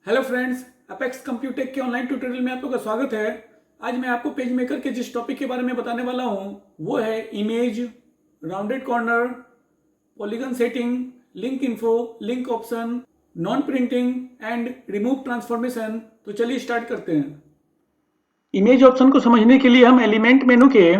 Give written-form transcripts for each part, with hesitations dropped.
Hello friends, apex कंप्यूटेक के online tutorial में आप लोगों का स्वागत है। आज मैं आपको पेज मेकर के जिस टॉपिक के बारे में बताने वाला हूं वो है image, rounded corner, polygon setting, link info, link option, non printing and remove transformation. तो चलिए स्टार्ट करते हैं। इमेज ऑप्शन को समझने के लिए हम एलिमेंट मेनू के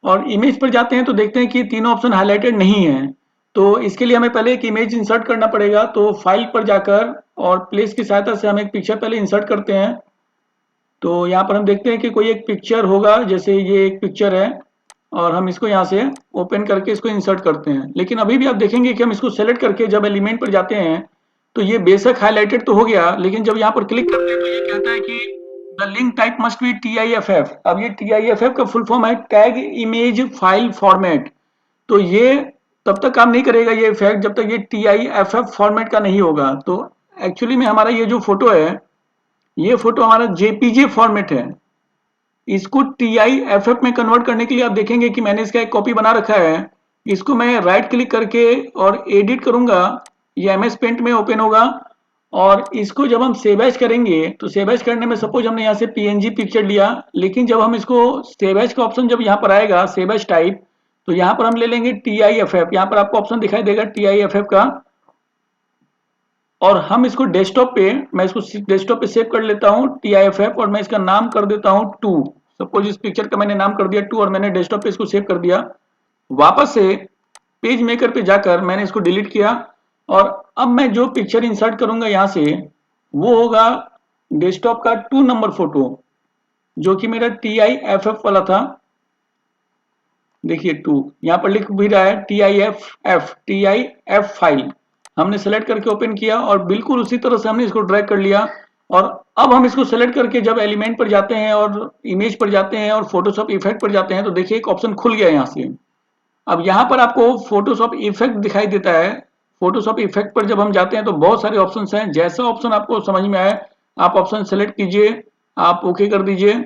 और इमेज पर जाते हैं तो देखते हैं कि तीनों ऑप्शन हाईलाइटेड नहीं है। तो इसके लिए हमें पहले एक इमेज इंसर्ट करना पड़ेगा। तो फाइल पर जाकर और प्लेस की सहायता से हम एक पिक्चर पहले इंसर्ट करते हैं। तो यहाँ पर हम देखते हैं कि कोई एक पिक्चर होगा, जैसे ये एक पिक्चर है और हम इसको यहाँ से ओपन करके इसको इंसर्ट करते हैं। लेकिन अभी भी आप देखेंगे कि हम इसको सेलेक्ट करके जब एलिमेंट पर जाते हैं तो ये बेशक हाईलाइटेड तो हो गया, लेकिन जब यहाँ पर क्लिक करते हैं तो ये कहता है कि the link type must be TIFF। अब ये TIFF का फुल फॉर्म है टैग इमेज फाइल फॉर्मेट। तो ये तब तक काम नहीं करेगा ये इफेक्ट जब तक ये TIFF फॉर्मेट का नहीं होगा। तो एक्चुअली में हमारा ये जो फोटो है, ये फोटो हमारा JPG फॉर्मेट है। इसको TIFF में कन्वर्ट करने के लिए आप देखेंगे कि मैंने इसका एक कॉपी बना रखा है। इसको मैं राइट क्लिक करके और एडिट करूंगा, ये MS पेंट में ओपन होगा। और इसको जब हम सेव एज करेंगे तो सेव एज करने में सपोज हमने यहाँ से PNG पिक्चर लिया, लेकिन जब हम इसको सेव एज का ऑप्शन जब यहाँ पर आएगा सेव एज टाइप, तो यहाँ पर हम ले लेंगे TIFF। यहाँ पर आपको ऑप्शन दिखाई देगा TIFF का, और हम इसको डेस्कटॉप पे, मैं इसको डेस्कटॉप पे सेव कर लेता हूँ TIFF, और मैं इसका नाम कर देता हूँ 2। सपोज इस पिक्चर का मैंने नाम कर दिया 2 और मैंने डेस्कटॉप पे इसको सेव कर दिया। वापस से पेज मेकर पे जाकर मैंने इसको डिलीट किया, और अब मैं जो पिक्चर इंसर्ट करूंगा यहाँ से वो होगा डेस्कटॉप का 2 नंबर फोटो, जो कि मेरा TIFF वाला था। देखिए 2 यहाँ पर लिख भी रहा है TIFF फाइल। हमने सेलेक्ट करके ओपन किया और बिल्कुल उसी तरह से हमने इसको ड्रैग कर लिया। और अब हम इसको सेलेक्ट करके जब एलिमेंट पर जाते हैं और इमेज पर जाते हैं और फोटोशॉप इफेक्ट पर जाते हैं तो देखिए एक ऑप्शन खुल गया यहाँ से। अब यहाँ पर आपको फोटोशॉप इफेक्ट दिखाई देता है। फोटोशॉप इफेक्ट पर जब हम जाते हैं तो बहुत सारे ऑप्शंस हैं। जैसा ऑप्शन आपको समझ में आए आप ऑप्शन सेलेक्ट कीजिए, आप ओके कर दीजिए,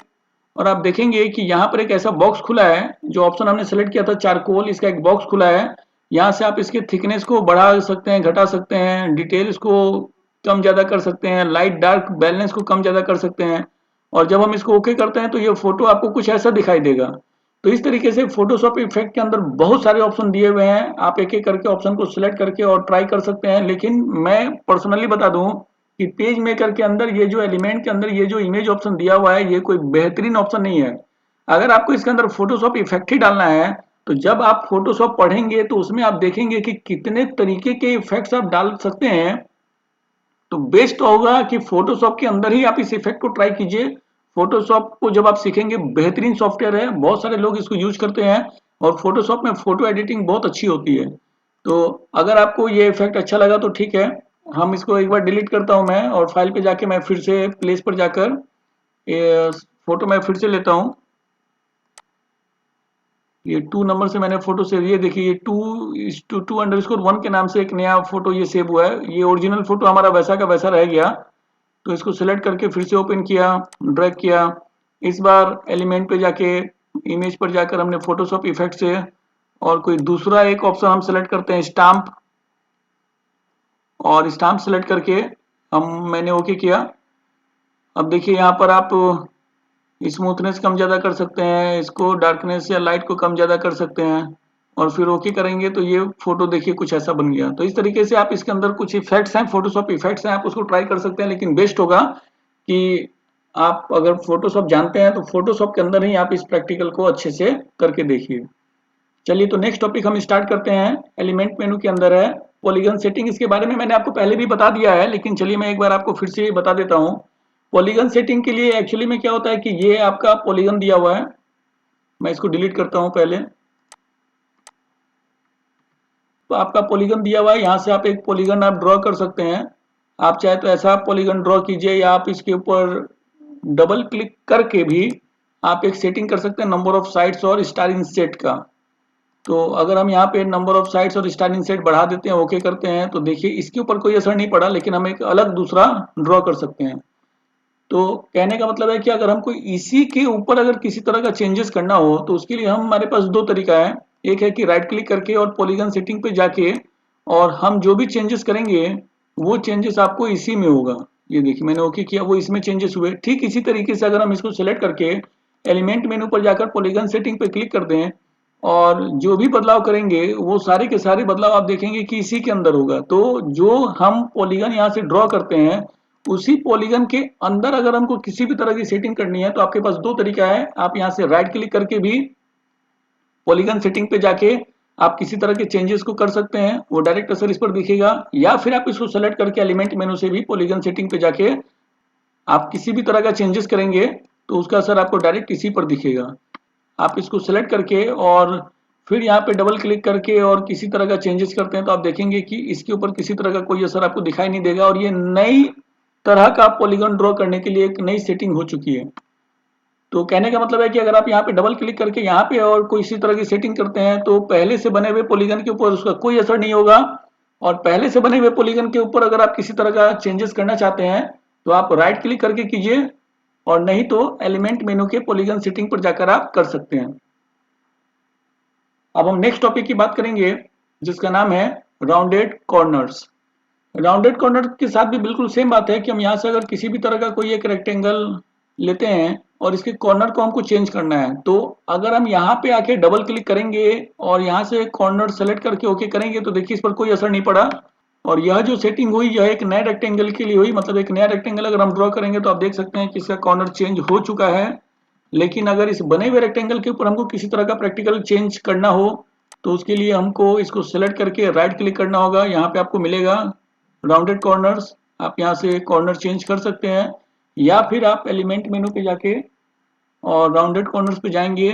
और आप देखेंगे कि यहाँ पर एक ऐसा बॉक्स खुला है। जो ऑप्शन हमने सेलेक्ट किया था चारकोल, इसका एक बॉक्स खुला है। यहाँ से आप इसके थिकनेस को बढ़ा सकते हैं, घटा सकते हैं, डिटेल्स को कम ज़्यादा कर सकते हैं, लाइट डार्क बैलेंस को कम ज़्यादा कर सकते हैं। और जब हम इसको ओके करते हैं तो ये फोटो आपको कुछ ऐसा दिखाई देगा। तो इस तरीके से फोटोशॉप इफेक्ट के अंदर बहुत सारे ऑप्शन दिए हुए हैं। आप एक एक करके ऑप्शन को सिलेक्ट करके और ट्राई कर सकते हैं। लेकिन मैं पर्सनली बता दूं कि पेज मेकर के अंदर ये जो एलिमेंट के अंदर ये जो इमेज ऑप्शन दिया हुआ है ये कोई बेहतरीन ऑप्शन नहीं है। अगर आपको इसके अंदर फोटोशॉप इफेक्ट ही डालना है तो जब आप फोटोशॉप पढ़ेंगे तो उसमें आप देखेंगे कि कितने तरीके के इफेक्ट्स आप डाल सकते हैं। तो बेस्ट होगा कि फोटोशॉप के अंदर ही आप इस इफेक्ट को ट्राई कीजिए। फोटोशॉप को जब आप सीखेंगे, बेहतरीन सॉफ्टवेयर है, बहुत सारे लोग इसको यूज करते हैं और फोटोशॉप में फोटो एडिटिंग बहुत अच्छी होती है। तो अगर आपको ये इफेक्ट अच्छा लगा तो ठीक है, हम इसको एक बार डिलीट करता हूं मैं, और फाइल पे जाके मैं फिर से प्लेस पर जाकर ये फोटो मैं फिर से लेता हूं। ये 2 नंबर से मैंने फोटो सेव, ये देखिए ये 2 के नाम से एक नया फोटो ये सेव हुआ है। ये ओरिजिनल फोटो हमारा वैसा का वैसा रह गया। तो इसको सिलेक्ट करके फिर से ओपन किया, ड्रैग किया। इस बार एलिमेंट पे जाके इमेज पर जाकर हमने फोटोशॉप इफेक्ट से और कोई दूसरा एक ऑप्शन हम सेलेक्ट करते हैं स्टाम्प, और स्टाम्प सेलेक्ट करके मैंने ओके किया। अब देखिए यहाँ पर आप स्मूथनेस कम ज़्यादा कर सकते हैं, इसको डार्कनेस या लाइट को कम ज़्यादा कर सकते हैं, और फिर ओके करेंगे तो ये फोटो देखिए कुछ ऐसा बन गया। तो इस तरीके से आप इसके अंदर कुछ इफेक्ट्स हैं, फोटोशॉप इफेक्ट्स हैं, आप उसको ट्राई कर सकते हैं। लेकिन बेस्ट होगा कि आप अगर फोटोशॉप जानते हैं तो फोटोशॉप के अंदर ही आप इस प्रैक्टिकल को अच्छे से करके देखिए। चलिए तो नेक्स्ट टॉपिक हम स्टार्ट करते हैं। एलिमेंट मेनू के अंदर है पॉलीगन सेटिंग। इसके बारे में मैंने आपको पहले भी बता दिया है, लेकिन चलिए मैं एक बार आपको फिर से बता देता हूँ। पॉलीगन सेटिंग के लिए एक्चुअली में क्या होता है कि ये आपका पॉलीगन दिया हुआ है। मैं इसको डिलीट करता हूँ पहले। तो आपका पॉलीगन दिया हुआ है, यहाँ से आप एक पॉलीगन आप ड्रॉ कर सकते हैं। आप चाहे तो ऐसा पॉलीगन ड्रॉ कीजिए, या आप इसके ऊपर डबल क्लिक करके भी आप एक सेटिंग कर सकते हैं नंबर ऑफ साइड्स और स्टार इनसेट का। तो अगर हम यहाँ पे नंबर ऑफ साइड्स और स्टार इनसेट बढ़ा देते हैं, ओके करते हैं, तो देखिए इसके ऊपर कोई असर नहीं पड़ा, लेकिन हम एक अलग दूसरा ड्रॉ कर सकते हैं। तो कहने का मतलब है कि अगर हमको इसी के ऊपर अगर किसी तरह का चेंजेस करना हो तो उसके लिए हमारे पास दो तरीका है। एक है कि राइट क्लिक करके और पॉलीगन सेटिंग पे जाके और हम जो भी चेंजेस करेंगे वो चेंजेस आपको इसी में होगा। ये देखिए मैंने ओके किया, वो इसमें चेंजेस हुए। ठीक इसी तरीके से अगर हम इसको सेलेक्ट करके एलिमेंट मेनू पर जाकर पॉलीगन सेटिंग पे क्लिक कर दें और जो भी बदलाव करेंगे वो सारे के सारे बदलाव आप देखेंगे कि इसी के अंदर होगा। तो जो हम पॉलीगन यहाँ से ड्रॉ करते हैं उसी पॉलीगन के अंदर अगर हमको किसी भी तरह की सेटिंग करनी है तो आपके पास दो तरीका है। आप यहाँ से राइट क्लिक करके भी पॉलीगन सेटिंग पे जाके आप किसी तरह के चेंजेस को कर सकते हैं, वो डायरेक्ट असर इस पर दिखेगा। या फिर आप इसको सेलेक्ट करके एलिमेंट मेनू से भी पॉलीगन सेटिंग पे जाके आप किसी भी तरह का चेंजेस करेंगे तो उसका असर आपको डायरेक्ट इसी पर दिखेगा। आप इसको सेलेक्ट करके और फिर यहाँ पे डबल क्लिक करके और किसी तरह का चेंजेस करते हैं तो आप देखेंगे कि इसके ऊपर किसी तरह का कोई असर आपको दिखाई नहीं देगा और ये नई तरह का पॉलीगन ड्रॉ करने के लिए एक नई सेटिंग हो चुकी है। तो कहने का मतलब है कि अगर आप यहाँ पे डबल क्लिक करके यहाँ पे और कोई इसी तरह की सेटिंग करते हैं तो पहले से बने हुए पॉलीगन के ऊपर उसका कोई असर नहीं होगा। और पहले से बने हुए पॉलीगन के ऊपर अगर आप किसी तरह का चेंजेस करना चाहते हैं तो आप राइट क्लिक करके कीजिए और नहीं तो एलिमेंट मेनू के पॉलीगन सेटिंग पर जाकर आप कर सकते हैं। अब हम नेक्स्ट टॉपिक की बात करेंगे जिसका नाम है राउंडेड कॉर्नर्स। राउंडेड कॉर्नर के साथ भी बिल्कुल सेम बात है कि हम यहाँ से अगर किसी भी तरह का कोई एक रेक्टेंगल लेते हैं और इसके कॉर्नर को हमको चेंज करना है तो अगर हम यहाँ पे आके डबल क्लिक करेंगे और यहाँ से कॉर्नर सेलेक्ट करके ओके करेंगे तो देखिए इस पर कोई असर नहीं पड़ा। और यह जो सेटिंग हुई यह एक नए रेक्टेंगल के लिए हुई, मतलब एक नया रेक्टेंगल अगर हम ड्रॉ करेंगे तो आप देख सकते हैं कि इसका कॉर्नर चेंज हो चुका है। लेकिन अगर इस बने हुए रेक्टेंगल के ऊपर हमको किसी तरह का प्रैक्टिकल चेंज करना हो तो उसके लिए हमको इसको सेलेक्ट करके राइट क्लिक करना होगा। यहाँ पे आपको मिलेगा राउंडेड कॉर्नर्स, आप यहाँ से कॉर्नर चेंज कर सकते हैं या फिर आप एलिमेंट मेनू पे जाके और राउंडेड कॉर्नर्स पे जाएंगे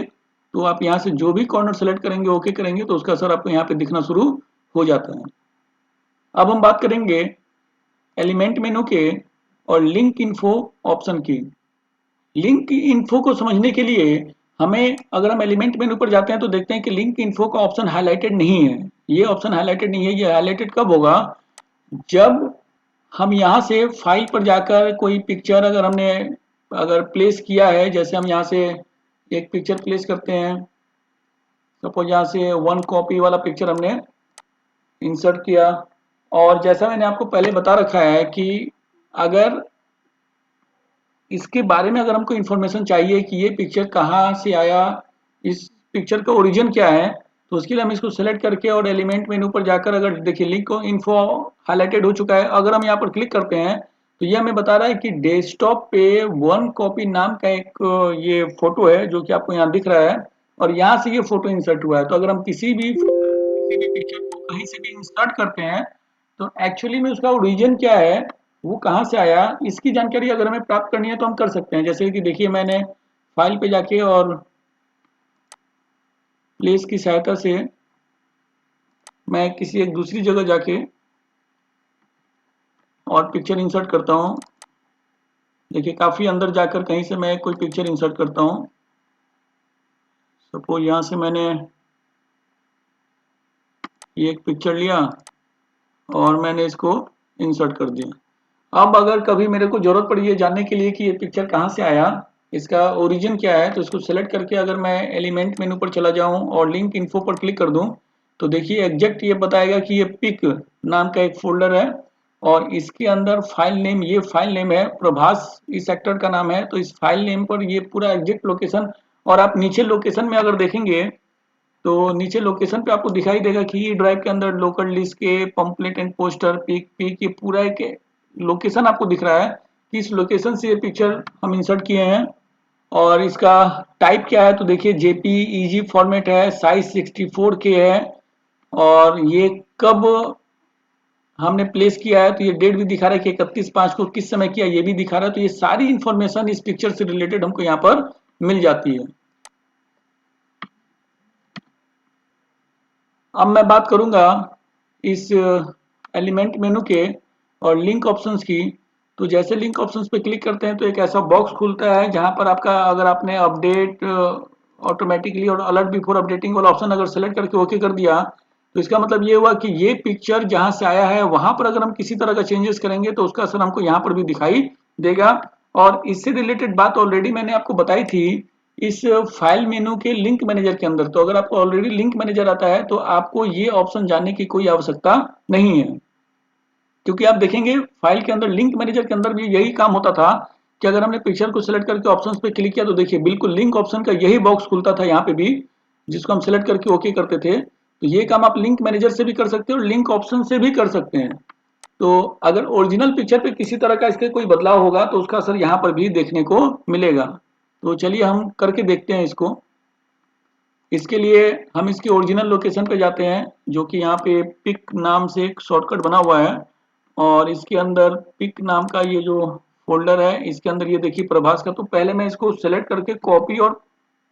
तो आप यहाँ से जो भी कॉर्नर सेलेक्ट करेंगे ओके करेंगे तो उसका असर आपको यहाँ पे दिखना शुरू हो जाता है। अब हम बात करेंगे एलिमेंट मेनू के और लिंक इन्फो ऑप्शन की। लिंक इन्फो को समझने के लिए हमें अगर हम एलिमेंट मेनू पर जाते हैं तो देखते हैं कि लिंक इन्फो का ऑप्शन हाईलाइटेड नहीं है। ये ऑप्शन हाईलाइटेड नहीं है। ये हाईलाइटेड कब होगा? जब हम यहाँ से फाइल पर जाकर कोई पिक्चर अगर हमने अगर प्लेस किया है, जैसे हम यहाँ से एक पिक्चर प्लेस करते हैं, सपोज यहाँ से वन कॉपी वाला पिक्चर हमने इंसर्ट किया और जैसा मैंने आपको पहले बता रखा है कि अगर इसके बारे में अगर हमको इन्फॉर्मेशन चाहिए कि ये पिक्चर कहाँ से आया, इस पिक्चर का ओरिजिन क्या है, तो उसके लिए हम इसको सेलेक्ट करके और एलिमेंट मेनू पर जाकर अगर देखिए लिंक इन्फो हाईलाइटेड हो चुका है, अगर हम यहाँ पर क्लिक करते हैं तो ये हमें बता रहा है कि डेस्कटॉप पे वन कॉपी नाम का एक ये फोटो है जो कि आपको यहाँ दिख रहा है और यहाँ से ये फोटो इंसर्ट हुआ है। तो अगर हम किसी भी पिक्चर को कहीं से भी इंसर्ट करते हैं तो एक्चुअली में उसका ओरिजिन क्या है, वो कहाँ से आया, इसकी जानकारी अगर हमें प्राप्त करनी है तो हम कर सकते हैं। जैसे कि देखिए मैंने फाइल पे जाके और प्लेस की सहायता से मैं किसी एक दूसरी जगह जाके और पिक्चर इंसर्ट करता हूँ। देखिए काफ़ी अंदर जाकर कहीं से मैं कोई पिक्चर इंसर्ट करता हूँ। सपोज यहाँ से मैंने ये एक पिक्चर लिया और मैंने इसको इंसर्ट कर दिया। अब अगर कभी मेरे को जरूरत पड़ी है जानने के लिए कि ये पिक्चर कहाँ से आया, इसका ओरिजिन क्या है, तो इसको सेलेक्ट करके अगर मैं एलिमेंट मेनू पर चला जाऊं और लिंक इन्फो पर क्लिक कर दूं तो देखिए एग्जैक्ट ये बताएगा कि ये पिक नाम का एक फोल्डर है और इसके अंदर फाइल नेम, ये फाइल नेम है प्रभास, इस एक्टर का नाम है। तो इस फाइल नेम पर ये पूरा एग्जैक्ट लोकेशन, और आप नीचे लोकेशन में अगर देखेंगे तो नीचे लोकेशन पे आपको दिखाई देगा कि ई ड्राइव के अंदर लोकल लिस्ट के pamphlet and poster pick pick ये पूरा एक लोकेशन आपको दिख रहा है कि इस लोकेशन से ये पिक्चर हम इंसर्ट किए हैं। और इसका टाइप क्या है तो देखिए जेपीईजी फॉर्मेट है, साइज 64K है और ये कब हमने प्लेस किया है तो ये डेट भी दिखा रहा है कि 31/5 को किस समय किया ये भी दिखा रहा है। तो ये सारी इंफॉर्मेशन इस पिक्चर से रिलेटेड हमको यहाँ पर मिल जाती है। अब मैं बात करूंगा इस एलिमेंट मेनू के और लिंक ऑप्शंस की। तो जैसे लिंक ऑप्शंस पे क्लिक करते हैं तो एक ऐसा बॉक्स खुलता है जहां पर आपका अगर आपने अपडेट ऑटोमेटिकली और अलर्ट बिफोर अपडेटिंग वाला ऑप्शन अगर सेलेक्ट करके ओके कर दिया तो इसका मतलब ये हुआ कि ये पिक्चर जहां से आया है वहां पर अगर हम किसी तरह का चेंजेस करेंगे तो उसका असर हमको यहाँ पर भी दिखाई देगा। और इससे रिलेटेड बात ऑलरेडी मैंने आपको बताई थी इस फाइल मेनू के लिंक मैनेजर के अंदर। तो अगर आपको ऑलरेडी लिंक मैनेजर आता है तो आपको ये ऑप्शन जानने की कोई आवश्यकता नहीं है। क्योंकि आप देखेंगे फाइल के अंदर लिंक मैनेजर के अंदर भी यही काम होता था कि अगर हमने पिक्चर को सिलेक्ट करके ऑप्शंस पे क्लिक किया तो देखिए बिल्कुल लिंक ऑप्शन का यही बॉक्स खुलता था यहाँ पे भी, जिसको हम सिलेक्ट करके ओके करते थे। तो ये काम आप लिंक मैनेजर से भी कर सकते हो और लिंक ऑप्शन से भी कर सकते हैं। तो अगर ओरिजिनल पिक्चर पे किसी तरह का इसके कोई बदलाव होगा तो उसका असर यहाँ पर भी देखने को मिलेगा। तो चलिए हम करके देखते हैं इसको। इसके लिए हम इसके ओरिजिनल लोकेशन पे जाते हैं, जो कि यहाँ पे पिक नाम से एक शॉर्टकट बना हुआ है, और इसके अंदर पिक नाम का ये जो फोल्डर है इसके अंदर ये देखिए प्रभास का। तो पहले मैं इसको सेलेक्ट करके कॉपी और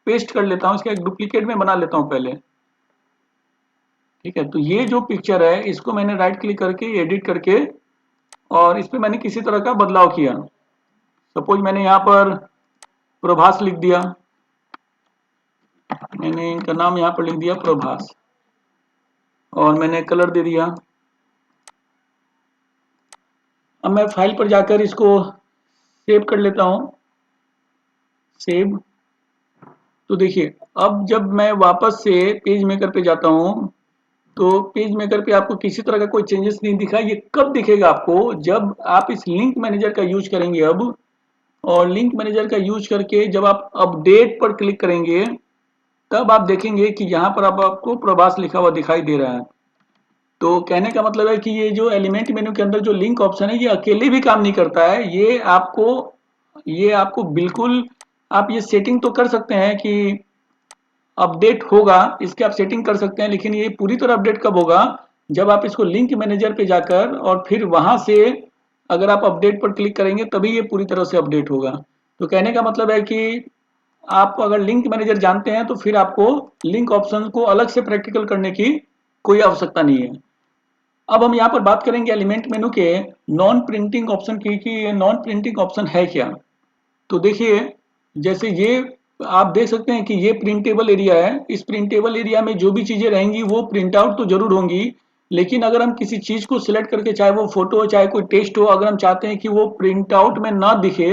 पेस्ट कर लेता हूँ, इसका एक डुप्लीकेट में बना लेता हूँ पहले। ठीक है, तो ये जो पिक्चर है इसको मैंने राइट क्लिक करके एडिट करके और इस पे मैंने किसी तरह का बदलाव किया। सपोज मैंने यहाँ पर प्रभास लिख दिया, मैंने इनका नाम यहाँ पर लिख दिया प्रभास, और मैंने कलर दे दिया। अब मैं फाइल पर जाकर इसको सेव कर लेता हूँ, सेव। तो देखिए अब जब मैं वापस से पेज मेकर पे जाता हूँ तो पेज मेकर पे आपको किसी तरह का कोई चेंजेस नहीं दिखा। ये कब दिखेगा आपको, जब आप इस लिंक मैनेजर का यूज करेंगे अब, और लिंक मैनेजर का यूज करके जब आप अपडेट पर क्लिक करेंगे तब आप देखेंगे कि यहाँ पर अब आपको प्रभास लिखा हुआ दिखाई दे रहा है। तो कहने का मतलब है कि ये जो एलिमेंट मेन्यू के अंदर जो लिंक ऑप्शन है ये अकेले भी काम नहीं करता है, ये आपको बिल्कुल, आप ये सेटिंग तो कर सकते हैं कि अपडेट होगा, इसके आप सेटिंग कर सकते हैं, लेकिन ये पूरी तरह अपडेट कब होगा, जब आप इसको लिंक मैनेजर पे जाकर और फिर वहां से अगर आप अपडेट पर क्लिक करेंगे तभी ये पूरी तरह से अपडेट होगा। तो कहने का मतलब है कि आप अगर लिंक मैनेजर जानते हैं तो फिर आपको लिंक ऑप्शन को अलग से प्रैक्टिकल करने की कोई आवश्यकता नहीं है। अब हम यहाँ पर बात करेंगे एलिमेंट मेनू के नॉन प्रिंटिंग ऑप्शन की कि ये नॉन प्रिंटिंग ऑप्शन है क्या। तो देखिए जैसे ये आप देख सकते हैं कि ये प्रिंटेबल एरिया है, इस प्रिंटेबल एरिया में जो भी चीजें रहेंगी वो प्रिंट आउट तो जरूर होंगी, लेकिन अगर हम किसी चीज को सिलेक्ट करके, चाहे वो फोटो हो चाहे कोई टेक्स्ट हो, अगर हम चाहते हैं कि वो प्रिंट आउट में ना दिखे,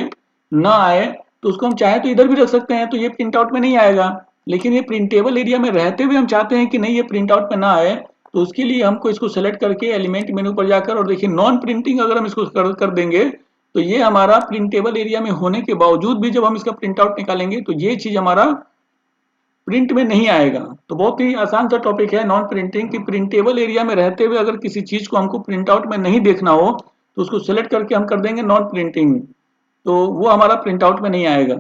ना आए, तो उसको हम चाहे तो इधर भी रख सकते हैं, तो ये प्रिंट आउट में नहीं आएगा। लेकिन ये प्रिंटेबल एरिया में रहते हुए हम चाहते हैं कि नहीं ये प्रिंट आउट में ना आए, तो उसके लिए हमको इसको सेलेक्ट करके एलिमेंट मेनू पर जाकर और देखिए नॉन प्रिंटिंग अगर हम इसको कर देंगे तो ये हमारा प्रिंटेबल एरिया में होने के बावजूद भी जब हम इसका प्रिंट आउट निकालेंगे तो ये चीज हमारा प्रिंट में नहीं आएगा। तो बहुत ही आसान सा टॉपिक है नॉन प्रिंटिंग कि प्रिंटेबल एरिया में रहते हुए अगर किसी चीज को हमको प्रिंट आउट में नहीं देखना हो तो उसको सेलेक्ट करके हम कर देंगे नॉन प्रिंटिंग, तो वो हमारा प्रिंट आउट में नहीं आएगा।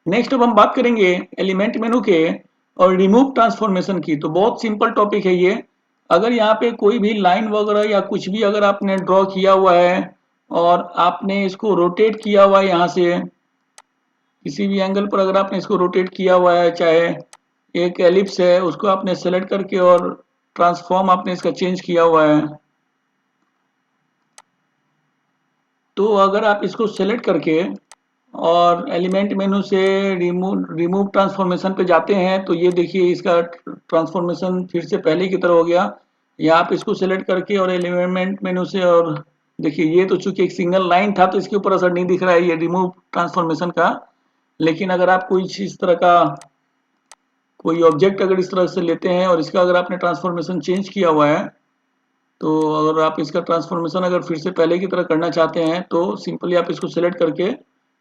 नेक्स्ट अब हम बात करेंगे एलिमेंट मेनू के और रिमूव ट्रांसफॉर्मेशन की। तो बहुत सिंपल टॉपिक है ये। अगर यहाँ पे कोई भी लाइन वगैरह या कुछ भी अगर आपने ड्रॉ किया हुआ है और आपने इसको रोटेट किया हुआ है, यहाँ से किसी भी एंगल पर अगर आपने इसको रोटेट किया हुआ है, चाहे एक एलिप्स है उसको आपने सेलेक्ट करके और ट्रांसफॉर्म आपने इसका चेंज किया हुआ है, तो अगर आप इसको सेलेक्ट करके और एलिमेंट मेनू से रिमूव ट्रांसफॉर्मेशन पे जाते हैं तो ये देखिए इसका ट्रांसफॉर्मेशन फिर से पहले की तरह हो गया। या आप इसको सेलेक्ट करके और एलिमेंट मेनू से, और देखिए ये तो चूंकि एक सिंगल लाइन था तो इसके ऊपर असर नहीं दिख रहा है ये रिमूव ट्रांसफॉर्मेशन का, लेकिन अगर आप कोई इस तरह का कोई ऑब्जेक्ट अगर इस तरह से लेते हैं और इसका अगर आपने ट्रांसफॉर्मेशन चेंज किया हुआ है, तो अगर आप इसका ट्रांसफॉर्मेशन अगर फिर से पहले की तरह करना चाहते हैं तो सिंपली आप इसको सेलेक्ट करके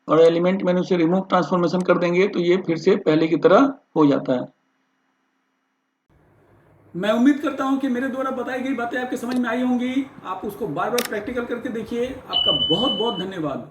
और एलिमेंट मेनू से रिमूव ट्रांसफॉर्मेशन कर देंगे तो ये फिर से पहले की तरह हो जाता है। मैं उम्मीद करता हूं कि मेरे द्वारा बताई गई बातें आपके समझ में आई होंगी। आप उसको बार बार प्रैक्टिकल करके देखिए। आपका बहुत बहुत धन्यवाद।